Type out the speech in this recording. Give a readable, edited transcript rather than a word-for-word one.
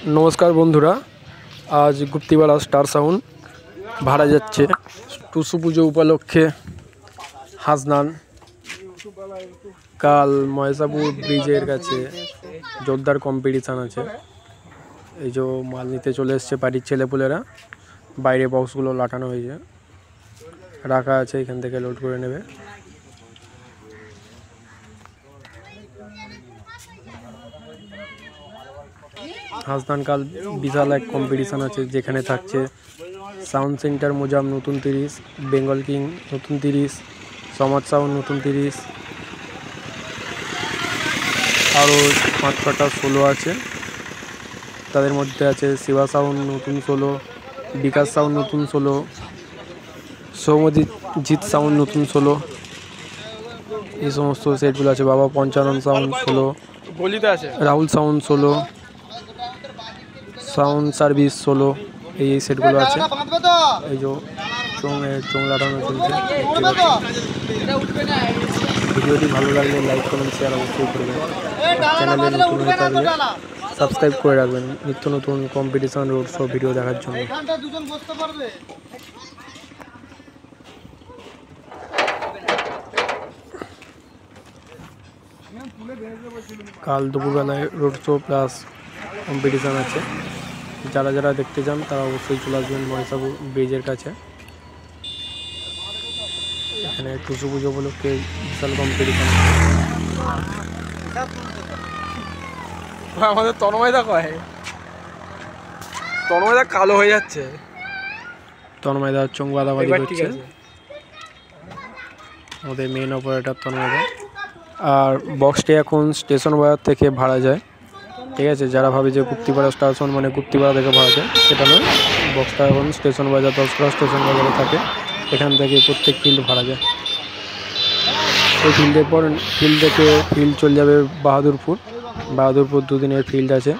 नमस्कार बंधुरा आज गुप्तीपाड़ा स्टार साउंड भाड़ा जाच्छे टुसु पुजो उपलक्षे हासनान काल महेशापुर ब्रिजेर काछे जोरदार कम्पिटिशन आछे এই যে মাল নিতে চলে এসেছে বাড়ির ছেলেপুলেরা বাইরে বক্সগুলো লাটানো হয়েছে রাখা আছে এখান থেকে লোড করে নেবে হাসনান কাল বিশাল এক কম্পিটিশন আছে যেখানে থাকছে সাউন্ড সেন্টার মোজাম নতুন 30 বেঙ্গল কিং নতুন 30 সমাজ সাউন্ড নতুন 30 আরো 5-6টা সোলো আছে তাদের মধ্যে আছে শিবা সাউন্ড নতুন সোলো বিকাশ সাউন্ড নতুন সোলো সৌমজিৎ সাউন্ড নতুন সোলো এই সমস্ত সেটগুলো আছে বাবা পঞ্চানন সাউন্ড সোলো গলিতে আছে Rahul sound solo sound service solo এই সেটগুলো আছে এই যে চোং লাগানো চলছে ভিডিওটি ভালো লাগলে লাইক কমেন্ট শেয়ার অবশ্যই করবেন চ্যানেলে নতুন হয়ে থাকলে সাবস্ক্রাইব করে রাখবেন নিত্য নতুন কম্পিটিশন রোড শো ভিডিও দেখার জন্য কাল দুপুরবেলায় রোড শো প্লাস কম্পিটিশন আছে যারা যারা দেখতে চান তারা অবশ্যই চলে আসবেন মহেশাপুর ব্রিজের কাছে এখানে টুসু পুজো উপলক্ষে বিশাল কম্পিটিশন আমাদের তন্ময়দা কয় তন্ময়দা কালো হয়ে যাচ্ছে তন্ময়দা চোখ বাদাবাদি করছে আমাদের মেন অপারেটর তন্ময়দা আর বক্সটি এখন স্টেশন বাজার থেকে ভাড়া যায় ঠিক আছে যারা ভাবে যে গুপ্তিপাড়া স্টেশন মানে গুপ্তিপাড়া থেকে ভাড়া যায় সেটা নয় বক্সটা এখন স্টেশন বাজার 10 স্টেশন বাজারে থাকে এখান থেকে প্রত্যেক ফিল্ড ভাড়া যায় এই ফিল্ডের পর ফিল্ড থেকে ফিল্ড চলে যাবে বাহাদুরপুর 2 দিনের ফিল্ড আছে